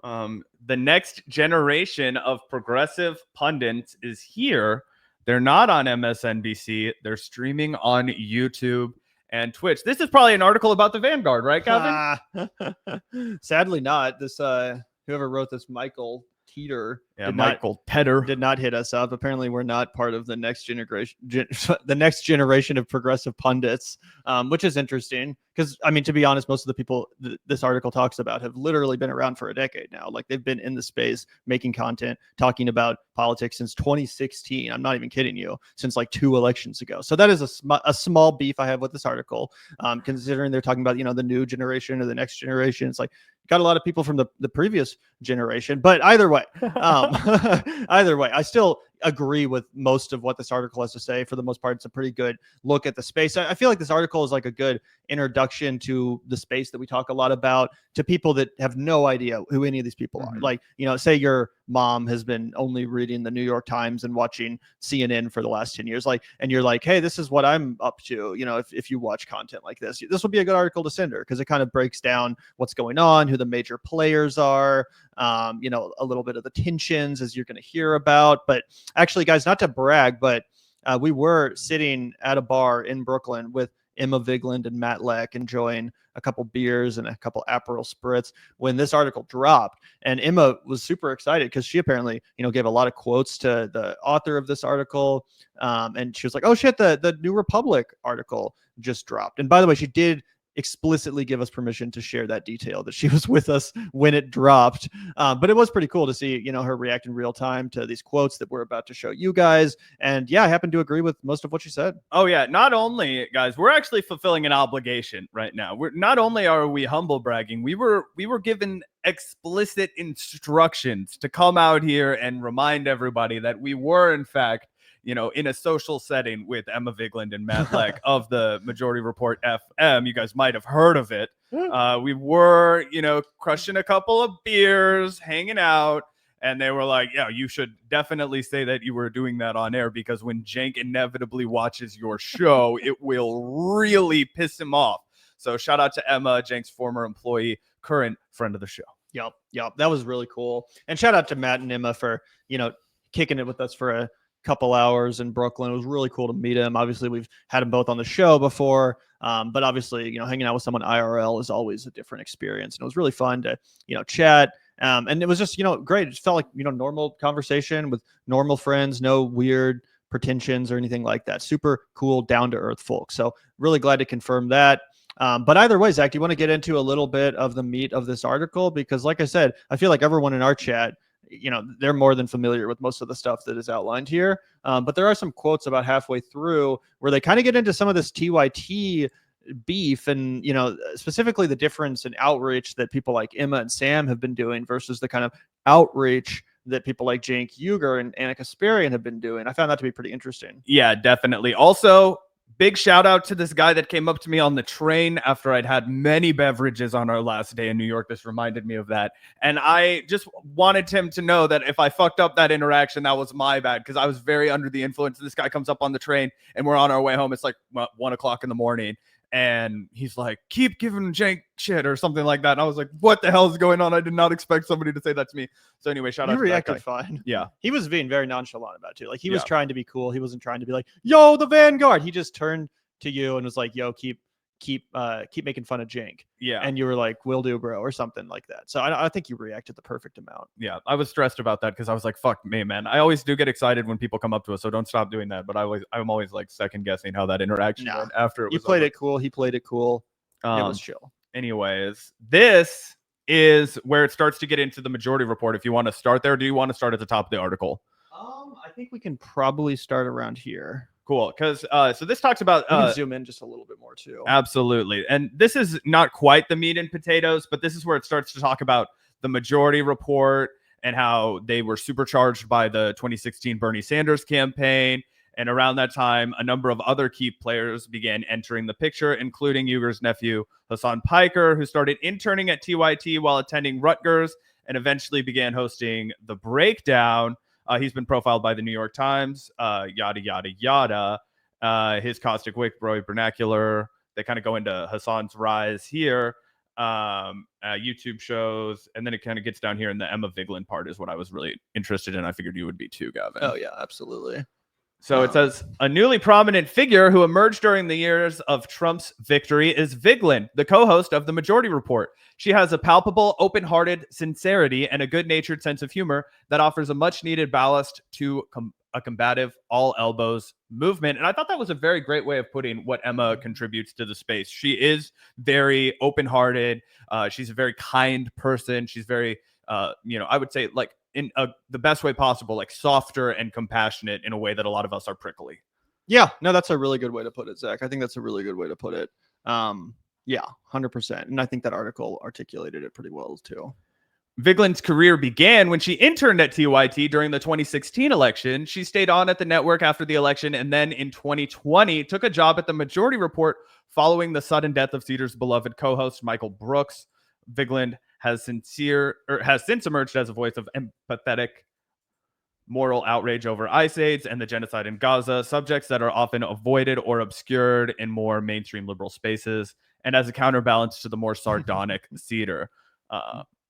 The next generation of progressive pundits is here. They're not on MSNBC. They're streaming on YouTube and Twitch. This is probably an article about the Vanguard, right, Gavin? Sadly not. This whoever wrote this, Michael Teeter, did not hit us up. Apparently, we're not part of the next generation of progressive pundits, which is interesting because, I mean, to be honest, most of the people this article talks about have literally been around for a decade now. Like, they've been in the space making content, talking about politics since 2016. I'm not even kidding you, since like 2 elections ago. So that is a small beef I have with this article, considering they're talking about, the new generation or the next generation. It's like, got a lot of people from the previous generation, but either way, I still agree with most of what this article has to say. For the most part, it's a pretty good look at the space. I feel like this article is like a good introduction to the space that we talk a lot about, to people that have no idea who any of these people are. Like, say your mom has been only reading the New York Times and watching CNN for the last 10 years, and you're like, hey, this is what I'm up to. If you watch content like this will be a good article to send her, because it kind of breaks down what's going on, who the major players are, a little bit of the tensions, as you're going to hear about. But actually, guys, not to brag, but we were sitting at a bar in Brooklyn with Emma Vigeland and Matt Leck, enjoying a couple beers and a couple Aperol Spritz when this article dropped. And Emma was super excited because she apparently, gave a lot of quotes to the author of this article. And she was like, oh shit, the New Republic article just dropped. And by the way, she did explicitly give us permission to share that detail, that she was with us when it dropped. But it was pretty cool to see, her react in real time to these quotes that we're about to show you guys. And yeah, I happen to agree with most of what she said. Oh yeah. Not only, guys, we're actually fulfilling an obligation right now. Not only are we humble bragging, we were given explicit instructions to come out here and remind everybody that we were, in fact, in a social setting with Emma Vigeland and Matt Leck of the Majority Report FM. You guys might have heard of it. We were, crushing a couple of beers, hanging out, and they were like, yeah, you should definitely say that you were doing that on air, because when Cenk inevitably watches your show, it will really piss him off. So shout out to Emma, Cenk's former employee, current friend of the show. Yep. That was really cool. And shout out to Matt and Emma for, kicking it with us for a couple hours in Brooklyn. It was really cool to meet him. Obviously, we've had him both on the show before, but obviously, hanging out with someone IRL is always a different experience. And it was really fun to, chat. And it was just, great. It just felt like, normal conversation with normal friends, no weird pretensions or anything like that. Super cool, down to earth folks. So really glad to confirm that. But either way, Zach, do you want to get into a little bit of the meat of this article? Because like I said, I feel like everyone in our chat, they're more than familiar with most of the stuff that is outlined here. But there are some quotes about halfway through where they kind of get into some of this TYT beef and, specifically the difference in outreach that people like Emma and Sam have been doing versus the kind of outreach that people like Cenk Uygur and Anna Kasparian have been doing. I found that to be pretty interesting. Yeah, definitely. Also, big shout out to this guy that came up to me on the train after I'd had many beverages on our last day in New York. This reminded me of that. And I just wanted him to know that if I fucked up that interaction, that was my bad, because I was very under the influence. This guy comes up on the train and we're on our way home. It's like 1 o'clock in the morning. And he's like, keep giving Cenk shit or something like that. And I was like, what the hell is going on? I did not expect somebody to say that to me. So anyway, shout out to that guy. Reacted fine. Yeah. He was being very nonchalant about it too. Like, he was trying to be cool. He wasn't trying to be like, yo, the Vanguard. He just turned to you and was like, yo, keep making fun of Cenk. Yeah. And you were like, will do, bro, or something like that. So I think you reacted the perfect amount. Yeah. I was stressed about that because I was like, fuck me, man. I always do get excited when people come up to us, so don't stop doing that. But I'm always like second guessing how that interaction went after it was You played over. it cool. He played it cool. It was chill. Anyways, this is where it starts to get into the Majority Report. If you want to start there, do you want to start at the top of the article? I think we can probably start around here. Cool, because so this talks about zoom in just a little bit more too. Absolutely. And this is not quite the meat and potatoes, but this is where it starts to talk about the Majority Report and how they were supercharged by the 2016 Bernie Sanders campaign. And around that time, a number of other key players began entering the picture, including Uygur's nephew, Hasan Piker, who started interning at TYT while attending Rutgers and eventually began hosting The Breakdown. He's been profiled by the New York Times, yada, yada, yada. His caustic wit, bro, vernacular. They kind of go into Hasan's rise here. YouTube shows, and then it kind of gets down here, and the Emma Vigeland part is what I was really interested in. I figured you would be too, Gavin. Oh yeah, absolutely. So it says, a newly prominent figure who emerged during the years of Trump's victory is Vigeland, the co-host of The Majority Report. She has a palpable, open-hearted sincerity and a good-natured sense of humor that offers a much-needed ballast to a combative, all-elbows movement. And I thought that was a very great way of putting what Emma contributes to the space. She is very open-hearted. She's a very kind person. She's very, I would say, like, in the best way possible, like softer and compassionate in a way that a lot of us are prickly. Yeah, no, that's a really good way to put it, Zach. I think that's a really good way to put it. Yeah, 100%. And I think that article articulated it pretty well too. Vigeland's career began when she interned at TYT during the 2016 election. She stayed on at the network after the election, and then in 2020 took a job at The Majority Report following the sudden death of Cedar's beloved co-host Michael Brooks. Vigeland has since emerged as a voice of empathetic moral outrage over ICE aids and the genocide in Gaza, subjects that are often avoided or obscured in more mainstream liberal spaces, and as a counterbalance to the more sardonic Cedar.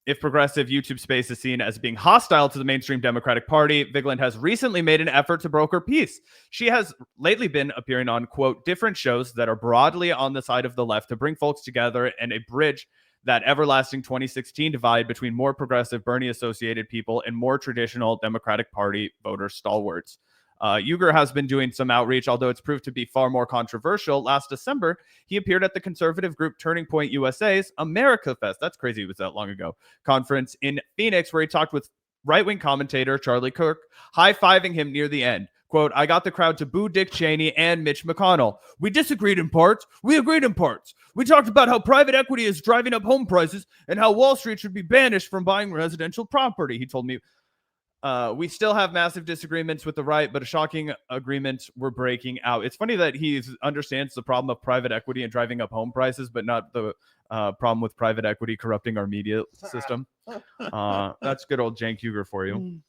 If progressive YouTube space is seen as being hostile to the mainstream Democratic Party, Vigeland has recently made an effort to broker peace. She has lately been appearing on, quote, different shows that are broadly on the side of the left to bring folks together and a bridge that everlasting 2016 divide between more progressive Bernie-associated people and more traditional Democratic Party voter stalwarts. Uygur has been doing some outreach, although it's proved to be far more controversial. Last December, he appeared at the conservative group Turning Point USA's America Fest, that's crazy it was that long ago, conference in Phoenix, where he talked with right-wing commentator Charlie Kirk, high-fiving him near the end. Quote, I got the crowd to boo Dick Cheney and Mitch McConnell. We disagreed in parts. We agreed in parts. We talked about how private equity is driving up home prices and how Wall Street should be banished from buying residential property. He told me, we still have massive disagreements with the right, but a shocking agreement we're breaking out. It's funny that he understands the problem of private equity and driving up home prices, but not the problem with private equity corrupting our media system. That's good old Cenk Uygur for you.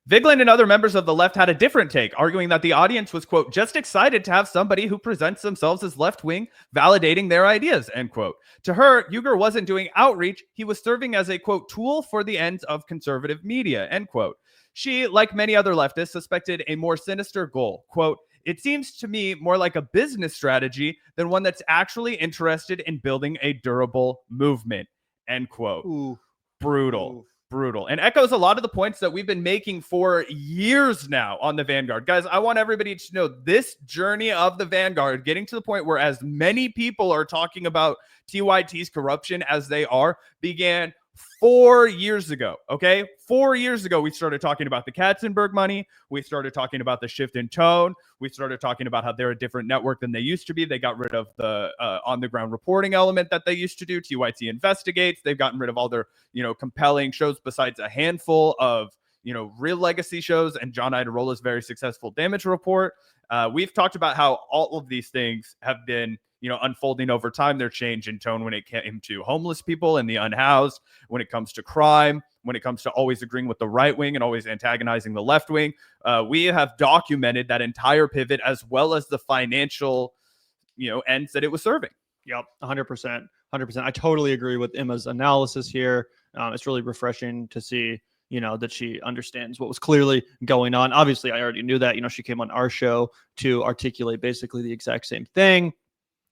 Vigeland and other members of the left had a different take, arguing that the audience was, quote, just excited to have somebody who presents themselves as left-wing validating their ideas, end quote. To her, Uygur wasn't doing outreach. He was serving as a, quote, tool for the ends of conservative media, end quote. She, like many other leftists, suspected a more sinister goal. Quote, it seems to me more like a business strategy than one that's actually interested in building a durable movement, end quote. Ooh. Brutal. Brutal, and echoes a lot of the points that we've been making for years now on the Vanguard. Guys, I want everybody to know this journey of the Vanguard, getting to the point where as many people are talking about TYT's corruption as they are, began 4 years ago, okay? 4 years ago, we started talking about the Katzenberg money. We started talking about the shift in tone. We started talking about how they're a different network than they used to be. They got rid of the on-the-ground reporting element that they used to do. TYT Investigates. They've gotten rid of all their, compelling shows besides a handful of, real legacy shows and John Idarola's very successful Damage Report. We've talked about how all of these things have been unfolding over time. Their change in tone when it came to homeless people and the unhoused, when it comes to crime, when it comes to always agreeing with the right wing and always antagonizing the left wing. We have documented that entire pivot as well as the financial, ends that it was serving. Yep, 100%. 100%. I totally agree with Emma's analysis here. It's really refreshing to see, that she understands what was clearly going on. Obviously, I already knew that. She came on our show to articulate basically the exact same thing.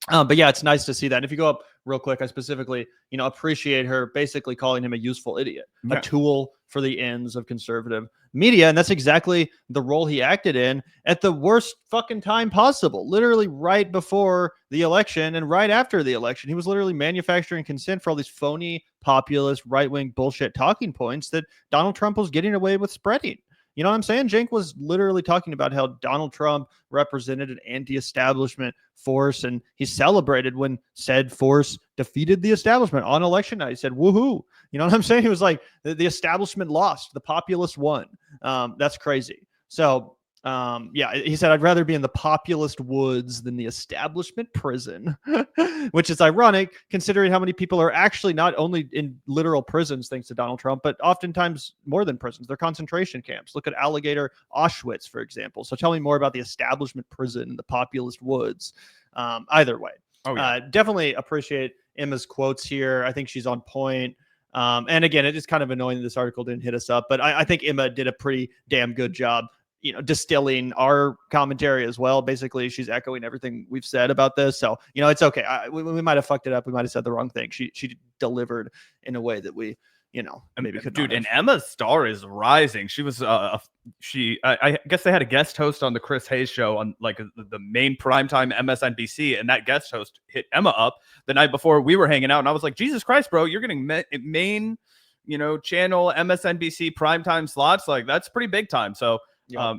But yeah, it's nice to see that. And if you go up real quick, I specifically, appreciate her basically calling him a useful idiot, a tool for the ends of conservative media. And that's exactly the role he acted in at the worst fucking time possible. Literally right before the election and right after the election. He was literally manufacturing consent for all these phony, populist, right-wing bullshit talking points that Donald Trump was getting away with spreading. You know what I'm saying? Cenk was literally talking about how Donald Trump represented an anti-establishment force, and he celebrated when said force defeated the establishment on election night. He said, woohoo. You know what I'm saying? He was like, the establishment lost, the populist won. That's crazy. So, yeah, he said, I'd rather be in the populist woods than the establishment prison, which is ironic considering how many people are actually not only in literal prisons, thanks to Donald Trump, but oftentimes more than prisons. They're concentration camps. Look at alligator Auschwitz, for example. So tell me more about the establishment prison in the populist woods. Either way. Oh, yeah. Definitely appreciate Emma's quotes here. I think she's on point. And again, it is kind of annoying that this article didn't hit us up, but I think Emma did a pretty damn good job, distilling our commentary as well. Basically, she's echoing everything we've said about this. So, it's okay. We might have fucked it up. We might have said the wrong thing. She delivered in a way that we, maybe could Dude, not and have. Emma's star is rising. She was I guess they had a guest host on the Chris Hayes show on like the main primetime MSNBC, and that guest host hit Emma up the night before we were hanging out, and I was like, Jesus Christ, bro, you're getting main channel MSNBC primetime slots. Like, that's pretty big time. So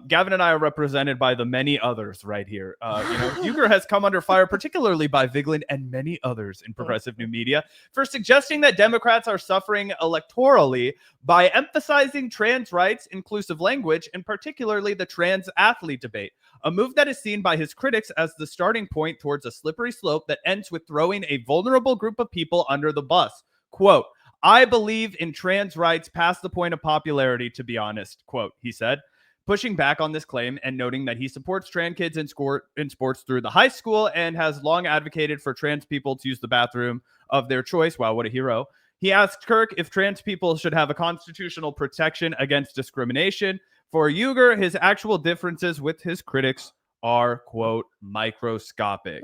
Gavin and I are represented by the many others right here. Uygur has come under fire, particularly by Vigeland and many others in progressive new media, for suggesting that Democrats are suffering electorally by emphasizing trans rights, inclusive language, and particularly the trans athlete debate, a move that is seen by his critics as the starting point towards a slippery slope that ends with throwing a vulnerable group of people under the bus. Quote, "I believe in trans rights past the point of popularity, to be honest," quote, he said, pushing back on this claim and noting that he supports trans kids in sports through the high school and has long advocated for trans people to use the bathroom of their choice. Wow, what a hero. He asked Kirk if trans people should have a constitutional protection against discrimination. For Uygur, his actual differences with his critics are, quote, microscopic.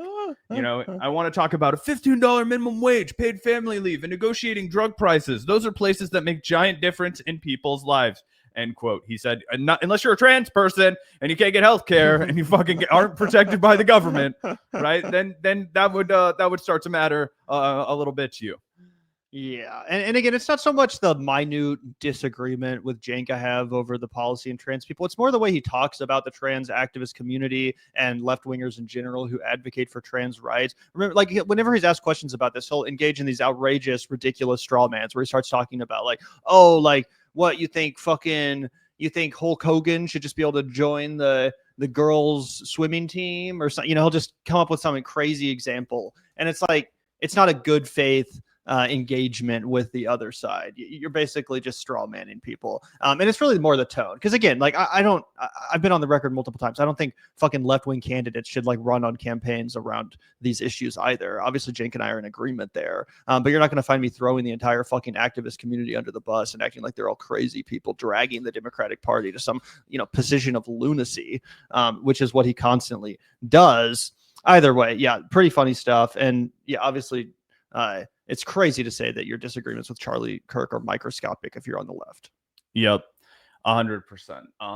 I want to talk about a $15 minimum wage, paid family leave, and negotiating drug prices. Those are places that make giant difference in people's lives. End quote. He said, unless you're a trans person and you can't get health care and you fucking aren't protected by the government, right? Then that would start to matter a little bit to you. Yeah. And again, it's not so much the minute disagreement with Cenk I have over the policy and trans people. It's more the way he talks about the trans activist community and left-wingers in general who advocate for trans rights. Remember, like, whenever he's asked questions about this, he'll engage in these outrageous, ridiculous straw mans where he starts talking about what you think Hulk Hogan should just be able to join the girls swimming team or something. He'll just come up with some crazy example. And it's like, it's not a good faith engagement with the other side. You're basically just straw manning people. And it's really more the tone. Because again, like I've been on the record multiple times. I don't think fucking left-wing candidates should like run on campaigns around these issues either. Obviously, Cenk and I are in agreement there. But you're not going to find me throwing the entire fucking activist community under the bus and acting like they're all crazy people dragging the Democratic Party to some, position of lunacy, which is what he constantly does. Either way, yeah, pretty funny stuff. And yeah, obviously, it's crazy to say that your disagreements with Charlie Kirk are microscopic if you're on the left. Yep, 100%.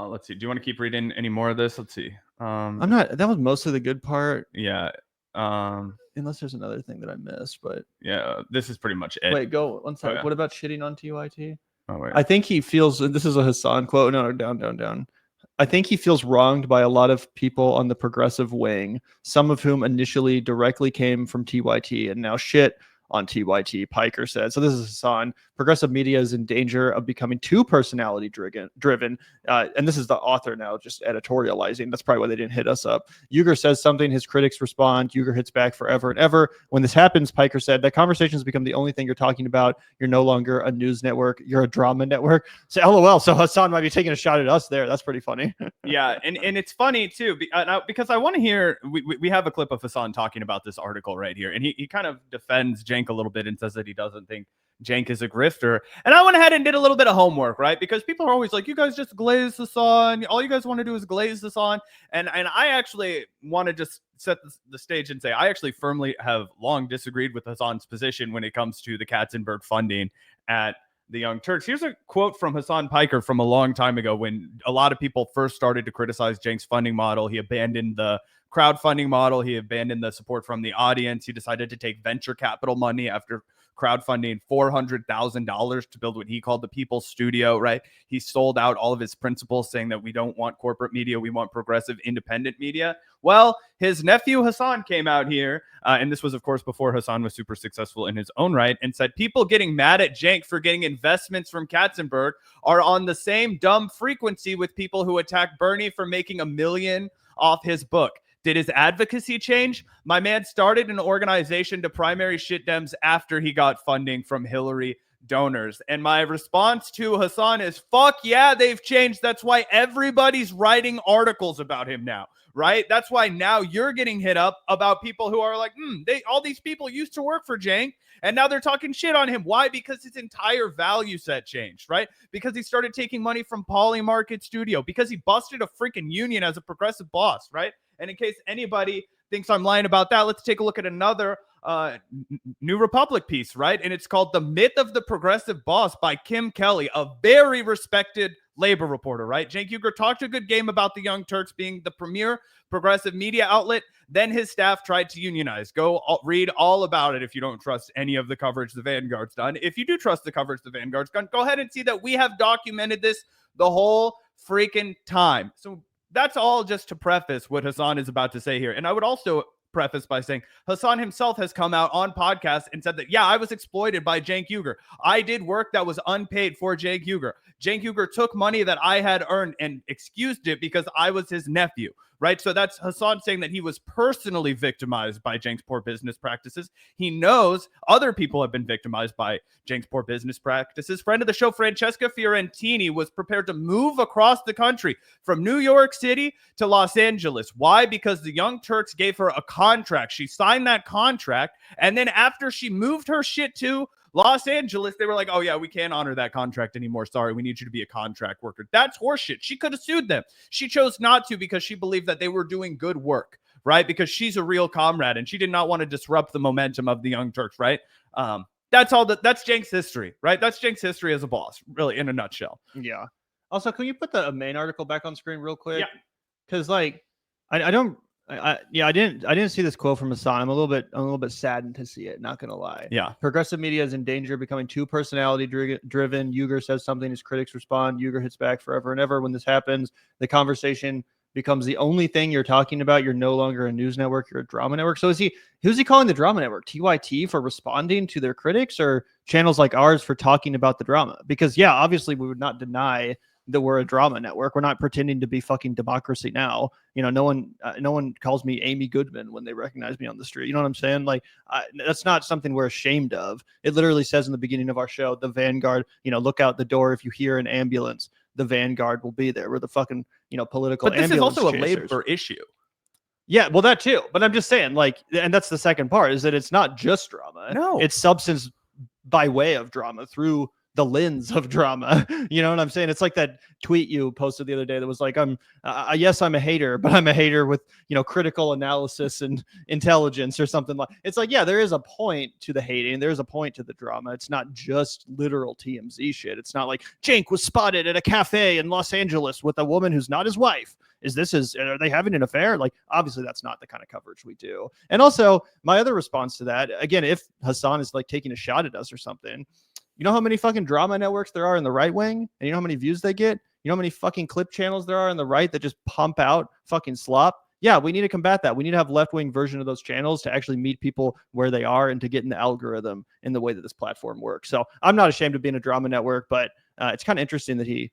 Let's see. Do you want to keep reading any more of this? Let's see. I'm not. That was mostly the good part. Yeah. Unless there's another thing that I missed, but yeah, this is pretty much it. Wait, go one sec. Oh, yeah. What about shitting on TYT? Oh, wait. I think he feels. This is a Hasan quote. No, down. I think he feels wronged by a lot of people on the progressive wing, some of whom initially directly came from TYT and now shit on TYT, Piker said. So this is Hasan. Progressive media is in danger of becoming too personality driven. And this is the author now just editorializing. That's probably why they didn't hit us up. Uygur says something, his critics respond. Uygur hits back forever and ever. When this happens, Piker said, that conversation has become the only thing you're talking about. You're no longer a news network. You're a drama network. So LOL. So Hasan might be taking a shot at us there. That's pretty funny. Yeah. And it's funny too, because I want to hear, we have a clip of Hasan talking about this article right here. And he kind of defends Cenk a little bit and says that he doesn't think Cenk is a grifter. And I went ahead and did a little bit of homework, right? Because people are always like, you guys just glaze this on. All you guys want to do is glaze this on. And I actually want to just set the stage and say, I actually firmly have long disagreed with Hasan's position when it comes to the Katzenberg funding at the Young Turks. Here's a quote from Hasan Piker from a long time ago when a lot of people first started to criticize Cenk's funding model. He abandoned the crowdfunding model. He abandoned the support from the audience. He decided to take venture capital money after crowdfunding $400,000 to build what he called the People's Studio, right? He sold out all of his principles saying that we don't want corporate media. We want progressive independent media. Well, his nephew Hasan came out here, and this was, of course, before Hasan was super successful in his own right, and said people getting mad at Cenk for getting investments from Katzenberg are on the same dumb frequency with people who attack Bernie for making $1 million off his book. Did his advocacy change? My man started an organization to primary shit Dems after he got funding from Hillary donors. And my response to Hasan is, fuck yeah, they've changed. That's why everybody's writing articles about him now, right? That's why now you're getting hit up about people who are like, all these people used to work for Cenk, and now they're talking shit on him. Why? Because his entire value set changed, right? Because he started taking money from Poly Market Studio, because he busted a freaking union as a progressive boss, right? And in case anybody thinks I'm lying about that, let's take a look at another New Republic piece, right? And it's called The Myth of the Progressive Boss by Kim Kelly, a very respected labor reporter, right? Cenk Uygur talked a good game about the Young Turks being the premier progressive media outlet. Then his staff tried to unionize. Go read all about it if you don't trust any of the coverage the Vanguard's done. If you do trust the coverage the Vanguard's done, go ahead and see that we have documented this the whole freaking time. So that's all just to preface what Hasan is about to say here. And I would also preface by saying Hasan himself has come out on podcasts and said that, yeah, I was exploited by Cenk Uygur. I did work that was unpaid for Cenk Uygur. Cenk Uygur took money that I had earned and excused it because I was his nephew, right? So that's Hasan saying that he was personally victimized by Cenk's poor business practices. He knows other people have been victimized by Cenk's poor business practices. Friend of the show, Francesca Fiorentini, was prepared to move across the country from New York City to Los Angeles. Why? Because the Young Turks gave her a contract. She signed that contract, and then after she moved her shit to Los Angeles, they were like, oh yeah, we can't honor that contract anymore. Sorry, we need you to be a contract worker. That's horseshit. She could have sued them. She chose not to because she believed that they were doing good work, right? Because she's a real comrade and she did not want to disrupt the momentum of the Young Turks, right? That's Cenk's history, right? That's Cenk's history as a boss, really, in a nutshell. Yeah. Also, can you put the main article back on screen real quick? Yeah. Because I didn't see this quote from Hasan. I'm a little bit saddened to see it, not gonna lie. Yeah. Progressive media is in danger of becoming too personality driven. Uygur says something, his critics respond. Uygur hits back forever and ever. When this happens, the conversation becomes the only thing you're talking about. You're no longer a news network, you're a drama network. So who's he calling the drama network? TYT for responding to their critics, or channels like ours for talking about the drama? Because yeah, obviously we would not deny that we're a drama network. We're not pretending to be fucking Democracy Now. You know, no one calls me Amy Goodman when they recognize me on the street. You know what I'm saying? Like, that's not something we're ashamed of. It literally says in the beginning of our show, the Vanguard, look out the door. If you hear an ambulance, the Vanguard will be there. We're the fucking, political ambulance. But this is also a labor issue. Yeah, well, that too. But I'm just saying, like, and that's the second part, is that it's not just drama. No. It's substance by way of drama through the lens of drama. You know what I'm saying? It's like that tweet you posted the other day that was like, yes, I'm a hater, but I'm a hater with, critical analysis and intelligence or something like. It's like, yeah, there is a point to the hating. There's a point to the drama. It's not just literal TMZ shit. It's not like Cenk was spotted at a cafe in Los Angeles with a woman who's not his wife. Are they having an affair? Like, obviously that's not the kind of coverage we do. And also my other response to that, again, if Hasan is like taking a shot at us or something, you know how many fucking drama networks there are in the right wing? And you know how many views they get? You know how many fucking clip channels there are in the right that just pump out fucking slop? Yeah, we need to combat that. We need to have left-wing version of those channels to actually meet people where they are and to get in the algorithm in the way that this platform works. So I'm not ashamed of being a drama network, but it's kind of interesting that he,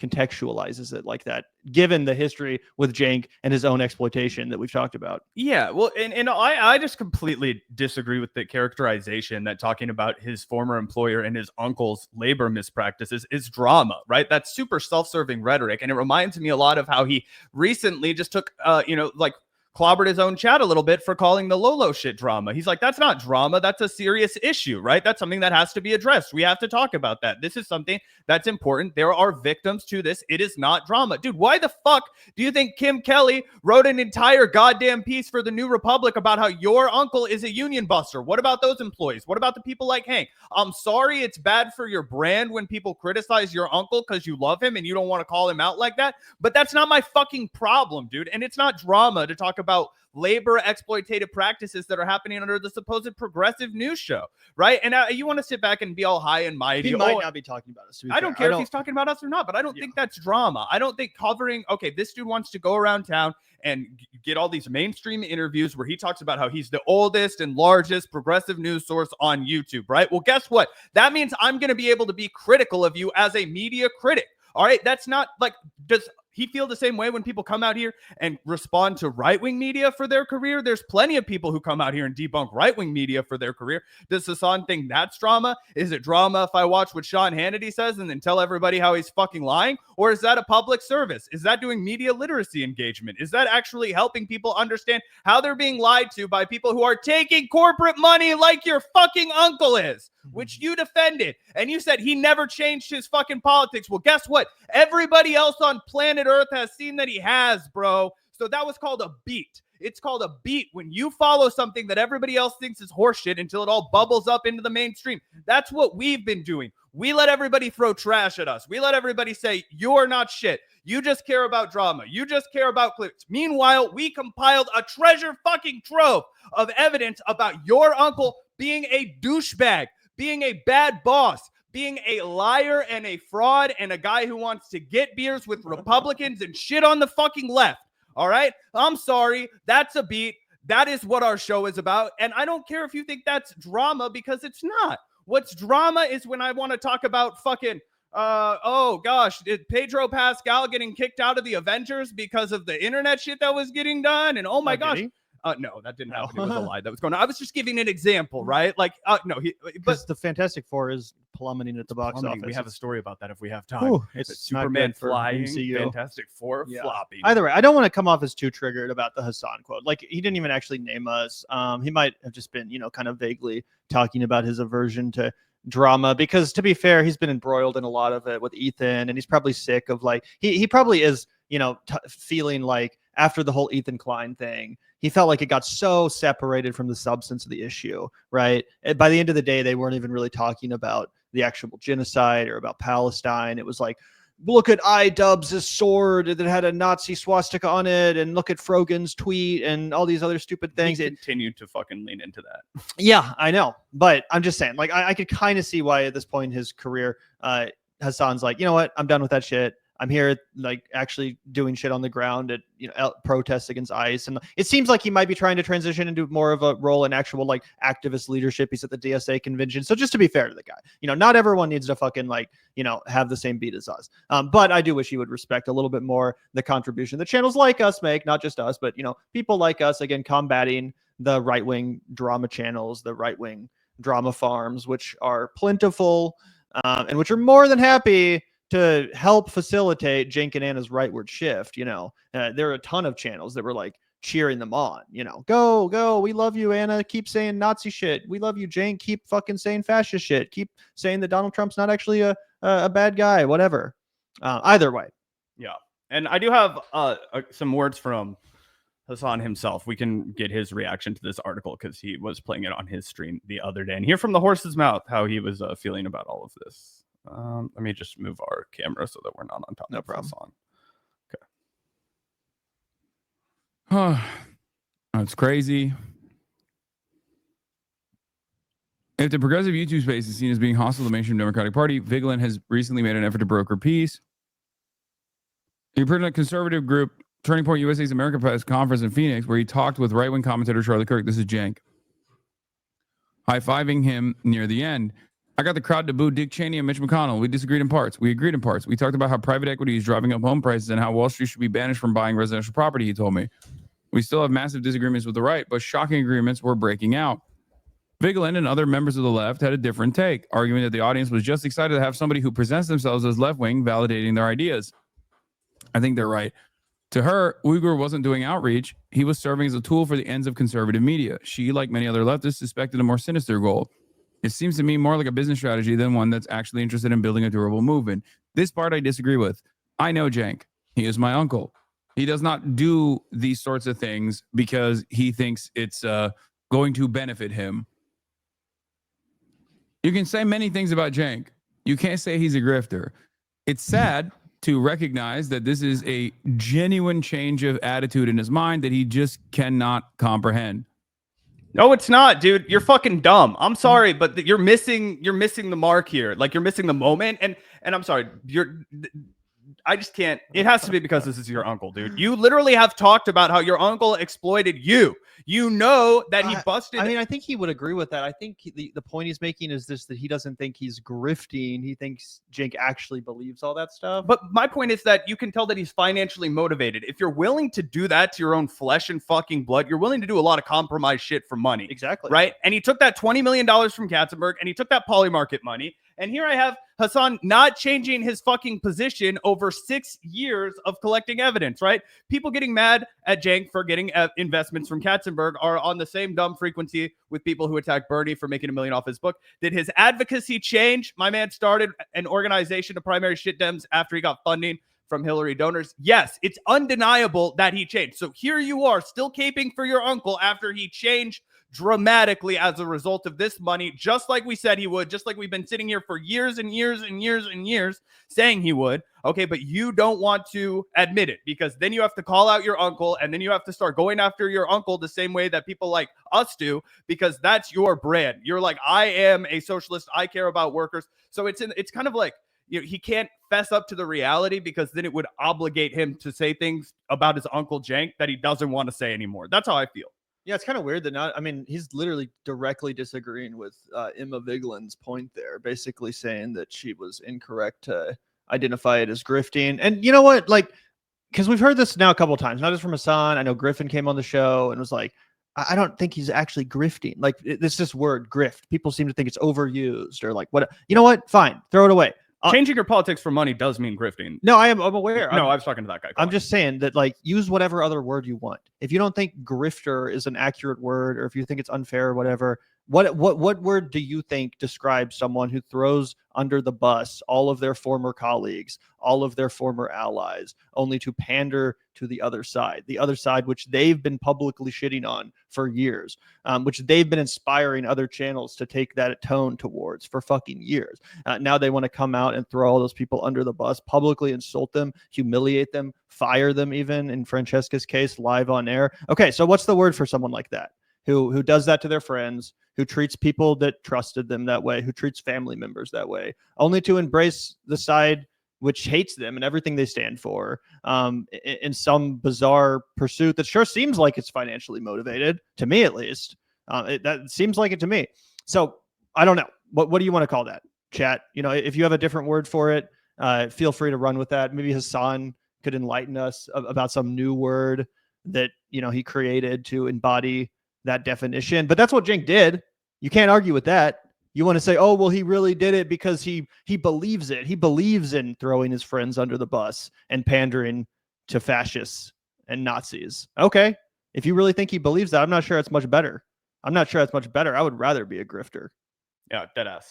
contextualizes it like that, given the history with Cenk and his own exploitation that we've talked about. Yeah, well, and I just completely disagree with the characterization that talking about his former employer and his uncle's labor mispractices is drama, right? That's super self-serving rhetoric, and it reminds me a lot of how he recently just took, clobbered his own chat a little bit for calling the Lolo shit drama. He's like, that's not drama. That's a serious issue, right? That's something that has to be addressed. We have to talk about that. This is something that's important. There are victims to this. It is not drama. Dude, why the fuck do you think Kim Kelly wrote an entire goddamn piece for the New Republic about how your uncle is a union buster? What about those employees? What about the people like Hank? I'm sorry it's bad for your brand when people criticize your uncle because you love him and you don't want to call him out like that, but that's not my fucking problem, dude. And it's not drama to talk about labor exploitative practices that are happening under the supposed progressive news show, right? And you want to sit back and be all high and mighty. He might not be talking about us. I don't care if he's talking about us or not, but I don't think that's drama. I don't think covering, okay, this dude wants to go around town and get all these mainstream interviews where he talks about how he's the oldest and largest progressive news source on YouTube, right? Well, guess what? That means I'm going to be able to be critical of you as a media critic. All right, that's not like, does he feel the same way when people come out here and respond to right-wing media for their career? There's plenty of people who come out here and debunk right-wing media for their career. Does Hasan think that's drama? Is it drama if I watch what Sean Hannity says and then tell everybody how he's fucking lying? Or is that a public service? Is that doing media literacy engagement? Is that actually helping people understand how they're being lied to by people who are taking corporate money like your fucking uncle is, which you defended, and you said he never changed his fucking politics? Well, guess what? Everybody else on planet Earth has seen that he has, bro. So that was called a beat. It's called a beat when you follow something that everybody else thinks is horseshit until it all bubbles up into the mainstream. That's what we've been doing. We let everybody throw trash at us. We let everybody say, you're not shit. You just care about drama. You just care about clicks. Meanwhile, we compiled a treasure fucking trove of evidence about your uncle being a douchebag, being a bad boss, being a liar and a fraud and a guy who wants to get beers with Republicans and shit on the fucking left. All right? I'm sorry. That's a beat. That is what our show is about. And I don't care if you think that's drama, because it's not. What's drama is when I want to talk about fucking, oh gosh, did Pedro Pascal getting kicked out of the Avengers because of the internet shit that was getting done? And oh my gosh. No, that didn't happen. It was a lie that was going on. I was just giving an example, right? Like, no, but the Fantastic Four is plummeting at the box office. We have a story about that if we have time. It's Superman flying, Fantastic Four flopping. Either way, I don't want to come off as too triggered about the Hasan quote. Like, he didn't even actually name us. He might have just been, kind of vaguely talking about his aversion to drama, because to be fair, he's been embroiled in a lot of it with Ethan, and he's probably sick of, like, he probably is, feeling like after the whole Ethan Klein thing, he felt like it got so separated from the substance of the issue, right? And by the end of the day, they weren't even really talking about the actual genocide or about Palestine. It was like, look at iDubbbz' sword that had a Nazi swastika on it, and look at Frogan's tweet and all these other stupid things. He continued to fucking lean into that. Yeah, I know. But I'm just saying, like, I could kind of see why at this point in his career, Hasan's like, you know what? I'm done with that shit. I'm here, like, actually doing shit on the ground at, protests against ICE. And it seems like he might be trying to transition into more of a role in actual, like, activist leadership. He's at the DSA convention. So just to be fair to the guy, not everyone needs to fucking, like, have the same beat as us. But I do wish he would respect a little bit more the contribution that channels like us make, not just us, but, people like us, again, combating the right-wing drama channels, the right-wing drama farms, which are plentiful, and which are more than happy to help facilitate Cenk and Anna's rightward shift. There are a ton of channels that were, like, cheering them on, go, we love you, Anna, keep saying Nazi shit, we love you, Cenk, keep fucking saying fascist shit, keep saying that Donald Trump's not actually a bad guy, whatever. Either way. Yeah. And I do have some words from Hasan himself. We can get his reaction to this article because he was playing it on his stream the other day, and hear from the horse's mouth how he was feeling about all of this. Let me just move our camera so that we're not on top of Hasan. Okay. That's crazy. If the progressive YouTube space is seen as being hostile to the mainstream Democratic Party, Vigeland has recently made an effort to broker peace. He appeared in a conservative group, Turning Point USA's America Press conference in Phoenix, where he talked with right-wing commentator Charlie Kirk. This is Cenk, high-fiving him near the end. I got the crowd to boo Dick Cheney and Mitch McConnell. We disagreed in parts. We agreed in parts. We talked about how private equity is driving up home prices and how Wall Street should be banished from buying residential property, he told me. We still have massive disagreements with the right, but shocking agreements were breaking out. Vigeland and other members of the left had a different take, arguing that the audience was just excited to have somebody who presents themselves as left-wing validating their ideas. I think they're right. To her, Uygur wasn't doing outreach. He was serving as a tool for the ends of conservative media. She, like many other leftists, suspected a more sinister goal. It seems to me more like a business strategy than one that's actually interested in building a durable movement. This part I disagree with. I know Cenk. He is my uncle. He does not do these sorts of things because he thinks it's going to benefit him. You can say many things about Cenk. You can't say he's a grifter. It's sad to recognize that this is a genuine change of attitude in his mind that he just cannot comprehend. No, it's not, dude. You're fucking dumb. I'm sorry, but you're missing the mark here. Like, you're missing the moment. And I'm sorry. I just can't. It has to be because this is your uncle, dude. You literally have talked about how your uncle exploited you. You know that he busted. I mean, I think he would agree with that. I think the point he's making is this, that he doesn't think he's grifting. He thinks Cenk actually believes all that stuff. But my point is that you can tell that he's financially motivated. If you're willing to do that to your own flesh and fucking blood, you're willing to do a lot of compromise shit for money. Exactly. Right? And he took that $20 million from Katzenberg, and he took that Polymarket money. And here I have Hasan not changing his fucking position over 6 years of collecting evidence, right? People getting mad at Cenk for getting investments from Katzenberg are on the same dumb frequency with people who attack Bernie for making $1 million off his book. Did his advocacy change? My man started an organization of primary shit Dems after he got funding from Hillary donors. Yes, it's undeniable that he changed. So here you are still caping for your uncle after he changed dramatically as a result of this money, just like we said he would, just like we've been sitting here for years and years and years and years saying he would. Okay, but you don't want to admit it because then you have to call out your uncle and then you have to start going after your uncle the same way that people like us do because that's your brand. You're like, I am a socialist. I care about workers. So it's kind of like, you know, he can't fess up to the reality because then it would obligate him to say things about his uncle Cenk that he doesn't want to say anymore. That's how I feel. Yeah, it's kind of weird that he's literally directly disagreeing with Emma Vigeland's point there, basically saying that she was incorrect to identify it as grifting. And you know what? Like, because we've heard this now a couple of times, not just from Hasan. I know Griffin came on the show and was like, I don't think he's actually grifting. Like, it's this word, grift. People seem to think it's overused or like, what? You know what? Fine, throw it away. Changing your politics for money does mean grifting. No, I'm aware. No, I was talking to that guy. I'm just saying that, like, use whatever other word you want. If you don't think grifter is an accurate word, or if you think it's unfair or whatever, what word do you think describes someone who throws under the bus all of their former colleagues, all of their former allies, only to pander to the other side which they've been publicly shitting on for years, which they've been inspiring other channels to take that tone towards for fucking years. Now they want to come out and throw all those people under the bus, publicly insult them, humiliate them, fire them, even in Francesca's case, live on air. Okay, so what's the word for someone like that? Who does that to their friends, who treats people that trusted them that way, who treats family members that way, only to embrace the side which hates them and everything they stand for, in some bizarre pursuit that sure seems like it's financially motivated, to me at least. That seems like it to me. So I don't know. What do you want to call that, chat? You know, if you have a different word for it, feel free to run with that. Maybe Hasan could enlighten us about some new word that, you know, he created to embody that definition. But that's what Cenk did. You can't argue with that. You want to say, oh, well, he really did it because he believes it. He believes in throwing his friends under the bus and pandering to fascists and Nazis. Okay. If you really think he believes that, I'm not sure it's much better. I would rather be a grifter. Yeah, deadass.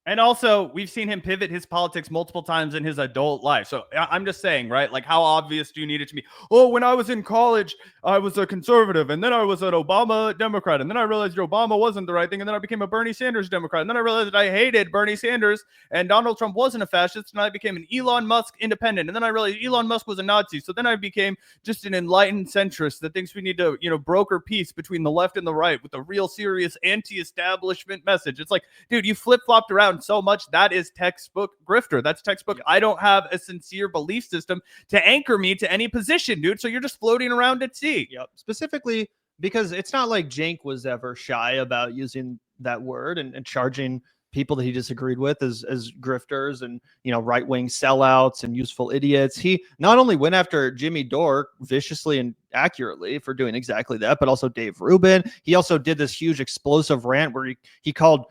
And also, we've seen him pivot his politics multiple times in his adult life. So I'm just saying, right? Like, how obvious do you need it to be? Oh, when I was in college, I was a conservative, and then I was an Obama Democrat, and then I realized Obama wasn't the right thing, and then I became a Bernie Sanders Democrat, and then I realized that I hated Bernie Sanders, and Donald Trump wasn't a fascist, and I became an Elon Musk independent, and then I realized Elon Musk was a Nazi, so then I became just an enlightened centrist that thinks we need to, you know, broker peace between the left and the right with a real serious anti-establishment message. It's like, dude, you flip-flopped around so much. That is textbook grifter. That's textbook. I don't have a sincere belief system to anchor me to any position, dude. So you're just floating around at sea. Yep. Specifically because it's not like Cenk was ever shy about using that word and charging people that he disagreed with as grifters and, you know, right-wing sellouts and useful idiots. He not only went after Jimmy Dore viciously and accurately for doing exactly that, but also Dave Rubin. He also did this huge explosive rant where he called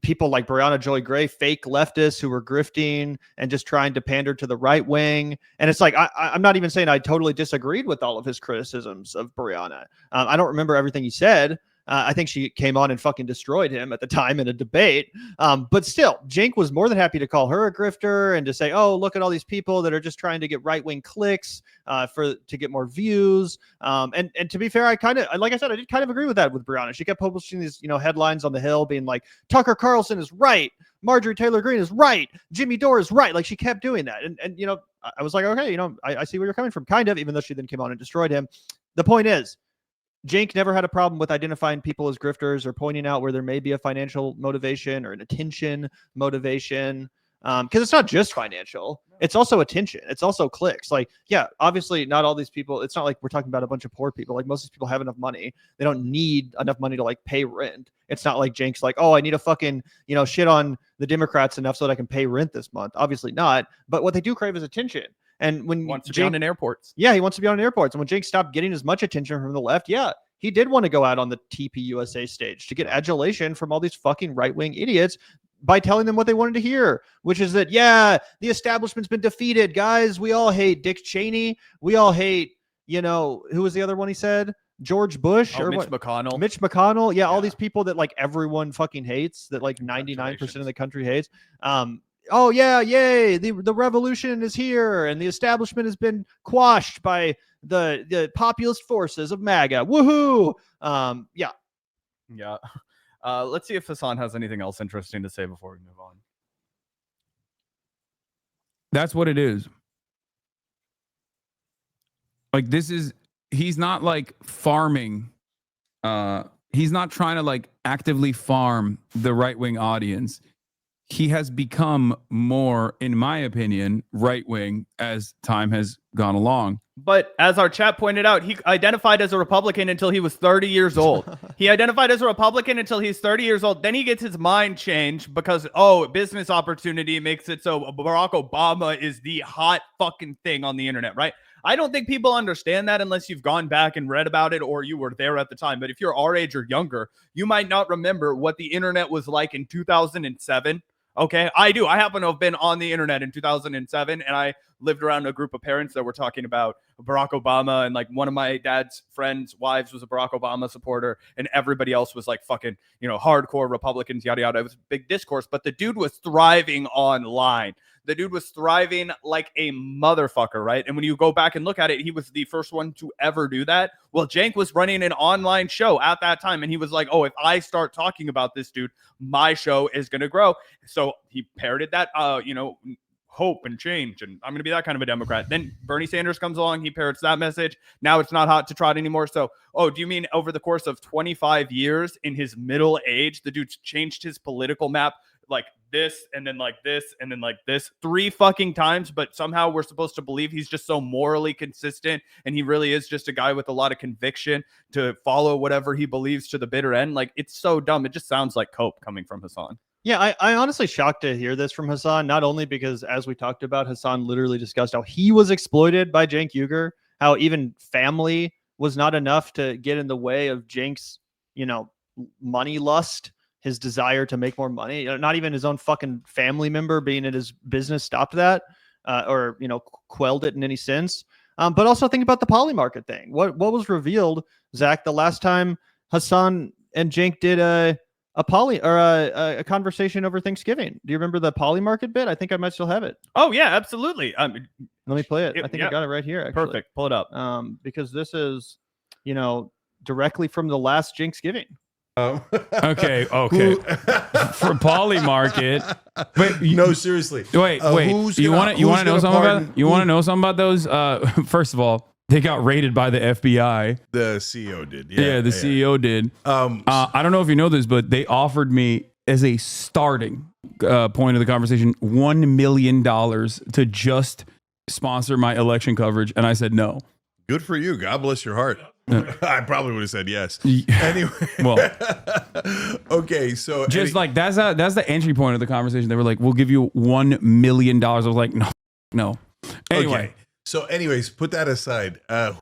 people like Brianna Joy Gray fake leftists who were grifting and just trying to pander to the right wing. And it's like, I'm not even saying I totally disagreed with all of his criticisms of Brianna. I don't remember everything he said. I think she came on and fucking destroyed him at the time in a debate. But still, Cenk was more than happy to call her a grifter and to say, oh, look at all these people that are just trying to get right-wing clicks to get more views. And to be fair, like I said, I did kind of agree with that with Brianna. She kept publishing these, you know, headlines on the Hill being like, Tucker Carlson is right. Marjorie Taylor Greene is right. Jimmy Dore is right. Like, she kept doing that. And you know, I was like, okay, you know, I see where you're coming from, kind of, even though she then came on and destroyed him. The point is, Cenk never had a problem with identifying people as grifters or pointing out where there may be a financial motivation or an attention motivation. Because it's not just financial, it's also attention, it's also clicks. Like, yeah, obviously not all these people, it's not like we're talking about a bunch of poor people. Like, most of these people have enough money, they don't need enough money to like pay rent. It's not like Cenk's like, oh, I need to fucking, you know, shit on the Democrats enough so that I can pay rent this month. Obviously not, but what they do crave is attention. And when He wants to be on in airports. yeah, he wants to be on airports. And when Cenk stopped getting as much attention from the left, yeah, he did want to go out on the TPUSA stage to get adulation from all these fucking right-wing idiots by telling them what they wanted to hear, which is that, yeah, the establishment's been defeated, guys. We all hate Dick Cheney. We all hate, you know, who was the other one he said? George Bush or Mitch what? McConnell. Mitch McConnell. Yeah, all these people that like everyone fucking hates, that like 99% of the country hates. Oh yeah, yay, the revolution is here and the establishment has been quashed by the populist forces of MAGA. Woohoo! Yeah. Let's see if Hasan has anything else interesting to say before we move on. That's what it is. Like, he's not like farming. He's not trying to like actively farm the right-wing audience. He has become more, in my opinion, right-wing as time has gone along. But as our chat pointed out, he identified as a Republican until he was 30 years old. He identified as a Republican until he's 30 years old. Then he gets his mind changed because, business opportunity makes it so Barack Obama is the hot fucking thing on the internet, right? I don't think people understand that unless you've gone back and read about it or you were there at the time. But if you're our age or younger, you might not remember what the internet was like in 2007. Okay, I do. I happen to have been on the internet in 2007, and I lived around a group of parents that were talking about Barack Obama, and like one of my dad's friends' wives was a Barack Obama supporter, and everybody else was like fucking, hardcore Republicans, yada yada. It was a big discourse, but the dude was thriving online. The dude was thriving like a motherfucker, right? And when you go back and look at it, he was the first one to ever do that. Well, Cenk was running an online show at that time, and he was like, oh, if I start talking about this dude, my show is going to grow. So he parroted that, hope and change, and I'm going to be that kind of a Democrat. Then Bernie Sanders comes along, he parrots that message. Now it's not hot to trot anymore. So, do you mean over the course of 25 years in his middle age, the dude's changed his political map like this and then like this and then like this 3 fucking times, but somehow we're supposed to believe he's just so morally consistent and he really is just a guy with a lot of conviction to follow whatever he believes to the bitter end? Like, it's so dumb. It just sounds like cope coming from Hasan. Yeah, I honestly shocked to hear this from Hasan, not only because, as we talked about, Hasan literally discussed how he was exploited by Cenk Uygur, how even family was not enough to get in the way of Cenk's, money lust, his desire to make more money. Not even his own fucking family member being in his business stopped that, or quelled it in any sense. But also think about the poly market thing. What was revealed, Zach, the last time Hasan and Cenk did a conversation over Thanksgiving? Do you remember the poly market bit? I think I might still have it. Oh yeah, absolutely. Let me play it. I think I got it right here. Actually. Perfect. Pull it up. Because this is, directly from the last Thanksgiving. Okay. For poly market, but no, seriously. Wait. You want to know something about? You want to know something about those? First of all, they got raided by the FBI. The CEO did. Yeah, the CEO did. I don't know if you know this, but they offered me as a starting point of the conversation $1 million to just sponsor my election coverage, and I said no. Good for you. God bless your heart. I probably would have said yes. Anyway, well, okay. So just like that's the entry point of the conversation. They were like, "We'll give you $1 million." I was like, "No." Anyway. Okay. So, anyways, put that aside. Checking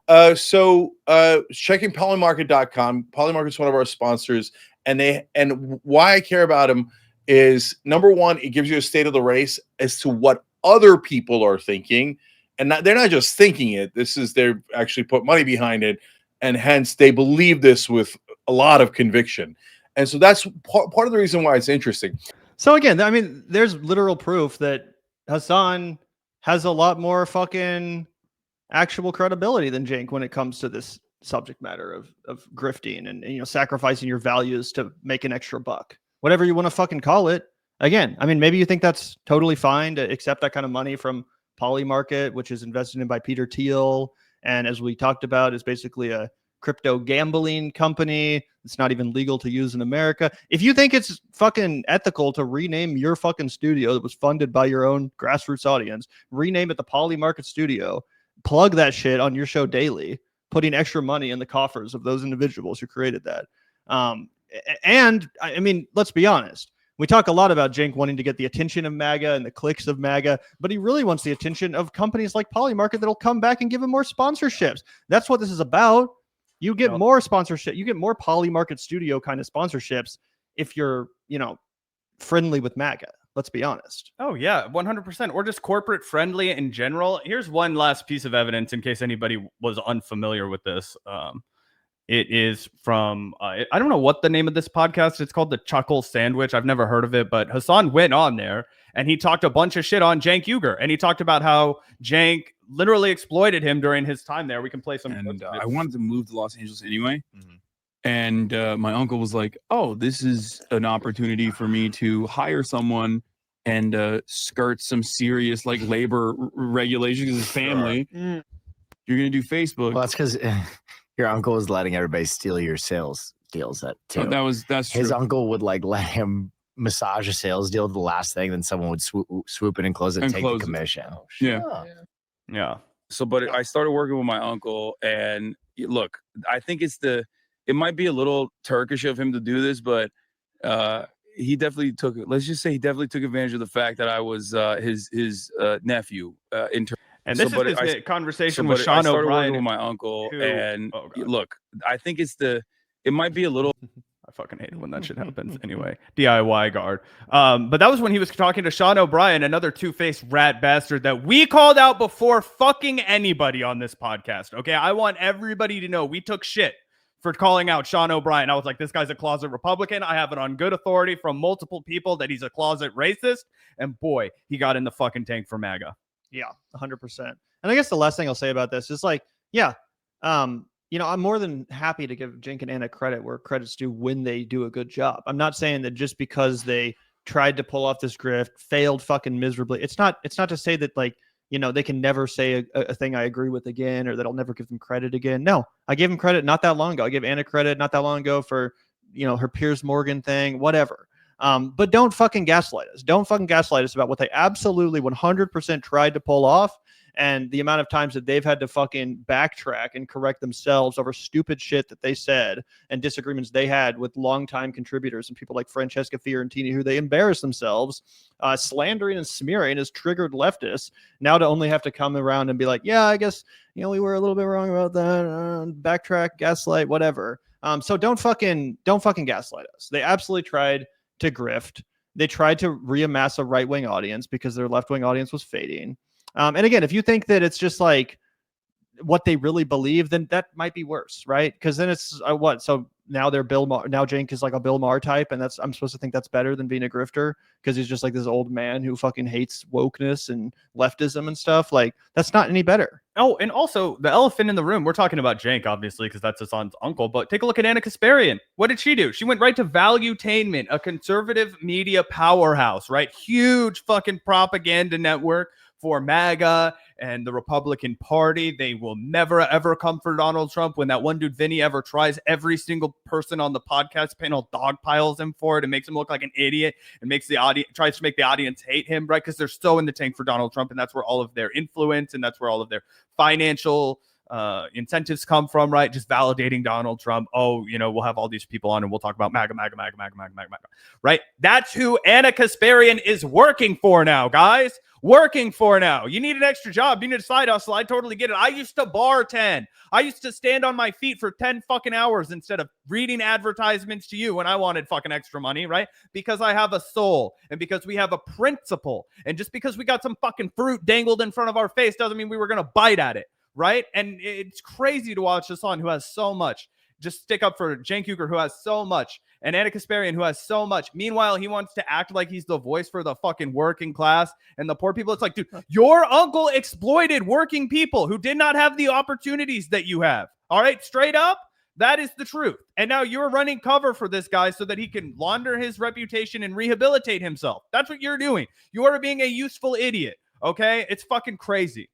polymarket.com. Polymarket's one of our sponsors, and why I care about them is, number one, it gives you a state of the race as to what other people are thinking, and they're not just thinking it. They're actually put money behind it, and hence they believe this with a lot of conviction. And so that's part of the reason why it's interesting. So again, I mean, there's literal proof that Hasan has a lot more fucking actual credibility than Cenk when it comes to this subject matter of grifting and sacrificing your values to make an extra buck, whatever you want to fucking call it. Again, I mean, maybe you think that's totally fine to accept that kind of money from Poly Market, which is invested in by Peter Thiel, and as we talked about, is basically a crypto gambling company. It's not even legal to use in America. If you think it's fucking ethical to rename your fucking studio that was funded by your own grassroots audience, rename it the Poly Market Studio, plug that shit on your show daily, putting extra money in the coffers of those individuals who created that. And I mean, let's be honest. We talk a lot about Cenk wanting to get the attention of MAGA and the clicks of MAGA, but he really wants the attention of companies like Polymarket that'll come back and give him more sponsorships. That's what this is about. You get more sponsorship. You get more Polymarket Studio kind of sponsorships if you're, friendly with MAGA. Let's be honest. Oh, yeah, 100%. Or just corporate friendly in general. Here's one last piece of evidence in case anybody was unfamiliar with this. It is from, I don't know what the name of this podcast. It's called The Chuckle Sandwich. I've never heard of it, but Hasan went on there and he talked a bunch of shit on Cenk Uygur. And he talked about how Cenk literally exploited him during his time there. We can play some. And I wanted to move to Los Angeles anyway. Mm-hmm. And my uncle was like, oh, this is an opportunity for me to hire someone and skirt some serious like labor regulations because his family. Sure. You're going to do Facebook. Well, that's because your uncle was letting everybody steal your sales deals too. That's his true. uncle would like let him massage a sales deal to the last thing, then someone would swoop in and close it and take the commission. Oh, yeah. So, but I started working with my uncle, and look, I think it might be a little Turkish of him to do this, but he definitely took advantage of the fact that I was his nephew in Turkey. And this is the conversation with Sean O'Brien. With my uncle, and look, I think it might be a little. I fucking hate it when that shit happens. Anyway, DIY guard. But that was when he was talking to Sean O'Brien, another two-faced rat bastard that we called out before fucking anybody on this podcast. Okay, I want everybody to know we took shit for calling out Sean O'Brien. I was like, this guy's a closet Republican. I have it on good authority from multiple people that he's a closet racist. And boy, he got in the fucking tank for MAGA. Yeah, 100%. And I guess the last thing I'll say about this is like, I'm more than happy to give Cenk and Anna credit where credit's due when they do a good job. I'm not saying that just because they tried to pull off this grift, failed fucking miserably. It's not to say that like, they can never say a thing I agree with again, or that I'll never give them credit again. No, I gave them credit not that long ago. I gave Anna credit not that long ago for, her Piers Morgan thing, whatever. But don't fucking gaslight us. Don't fucking gaslight us about what they absolutely 100% tried to pull off, and the amount of times that they've had to fucking backtrack and correct themselves over stupid shit that they said and disagreements they had with longtime contributors and people like Francesca Fiorentini, who they embarrassed themselves, slandering and smearing as triggered leftists, now to only have to come around and be like, yeah, I guess, we were a little bit wrong about that, backtrack, gaslight, whatever. So don't fucking gaslight us. They absolutely tried to grift. They tried to reamass a right-wing audience because their left-wing audience was fading. And again, if you think that it's just like what they really believe, then that might be worse, right? Because then it's what? So now they're Bill Maher. Now Cenk is like a Bill Maher type, and I'm supposed to think that's better than being a grifter because he's just like this old man who fucking hates wokeness and leftism and stuff. Like that's not any better. Oh, and also the elephant in the room. We're talking about Cenk, obviously, because that's Hasan's uncle. But take a look at Anna Kasparian. What did she do? She went right to Valuetainment, a conservative media powerhouse, right? Huge fucking propaganda network for MAGA and the Republican Party. They will never, ever come for Donald Trump. When that one dude, Vinny, ever tries, every single person on the podcast panel dogpiles him for it and makes him look like an idiot and makes the audience, tries to make the audience hate him, right? Because they're so in the tank for Donald Trump, and that's where all of their influence and that's where all of their financial incentives come from, right? Just validating Donald Trump. Oh, we'll have all these people on and we'll talk about MAGA, right? That's who Anna Kasparian is working for now, guys. Working for now. You need an extra job. You need a side hustle. I totally get it. I used to bartend. I used to stand on my feet for 10 fucking hours instead of reading advertisements to you when I wanted fucking extra money, right? Because I have a soul and because we have a principle. And just because we got some fucking fruit dangled in front of our face doesn't mean we were going to bite at it, right? And it's crazy to watch Hasan, who has so much. Just stick up for Cenk Uygur, who has so much, and Anna Kasparian, who has so much. Meanwhile, he wants to act like he's the voice for the fucking working class and the poor people. It's like, dude, your uncle exploited working people who did not have the opportunities that you have. All right, straight up, that is the truth. And now you're running cover for this guy so that he can launder his reputation and rehabilitate himself. That's what you're doing. You are being a useful idiot. Okay, it's fucking crazy.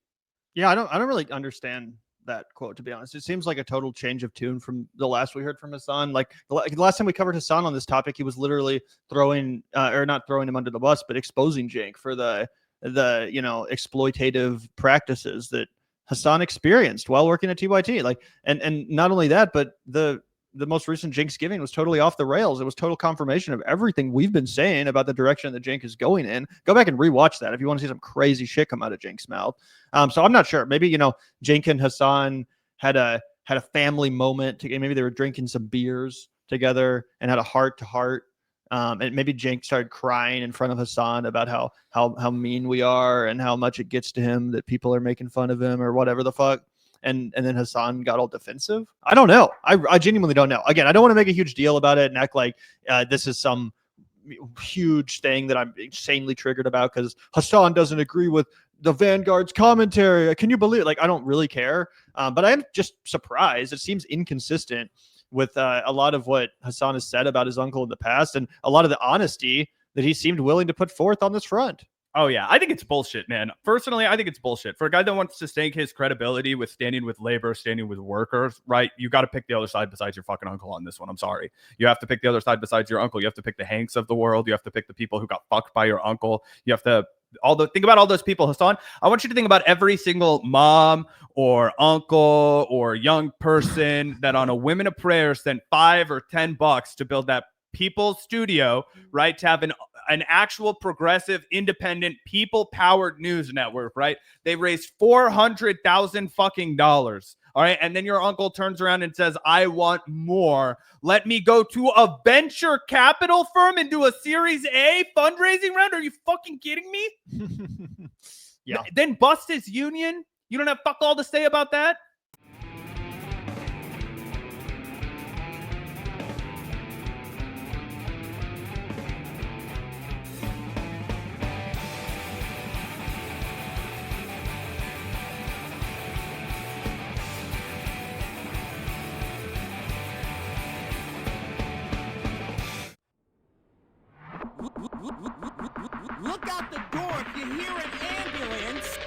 Yeah, I don't really understand that quote, to be honest. It seems like a total change of tune from the last we heard from Hasan. Like the last time we covered Hasan on this topic, he was literally throwing or not throwing him under the bus, but exposing Cenk for the exploitative practices that Hasan experienced while working at TYT. Like, and not only that, but the most recent Cenk's giving was totally off the rails. It was total confirmation of everything we've been saying about the direction that Cenk is going in. Go back and rewatch that if you want to see some crazy shit come out of Cenk's mouth. So I'm not sure. Maybe, Cenk and Hasan had a family moment. Maybe they were drinking some beers together and had a heart to heart. And maybe Cenk started crying in front of Hasan about how mean we are and how much it gets to him that people are making fun of him or whatever the fuck. And then Hasan got all defensive. I don't know. I genuinely don't know. Again, I don't want to make a huge deal about it and act like this is some huge thing that I'm insanely triggered about because Hasan doesn't agree with the Vanguard's commentary. Can you believe it? Like, I don't really care. But I am just surprised. It seems inconsistent with a lot of what Hasan has said about his uncle in the past and a lot of the honesty that he seemed willing to put forth on this front. Oh, yeah. I think it's bullshit, man. Personally, I think it's bullshit. For a guy that wants to stake his credibility with standing with labor, standing with workers, right? You got to pick the other side besides your fucking uncle on this one. I'm sorry. You have to pick the other side besides your uncle. You have to pick the Hanks of the world. You have to pick the people who got fucked by your uncle. You have to think about all those people, Hasan. I want you to think about every single mom or uncle or young person that on a Women of Prayer sent $5 or $10 to build that People's Studio, right? To have an actual progressive, independent, people-powered news network, right? They raised $400,000 fucking dollars. All right. And then your uncle turns around and says, I want more. Let me go to a venture capital firm and do a Series A fundraising round. Are you fucking kidding me? Yeah. Then bust his union. You don't have fuck all to say about that. Look out the door if you hear an ambulance.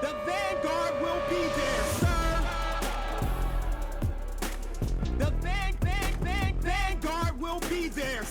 The Vanguard will be there, sir. The Vanguard will be there,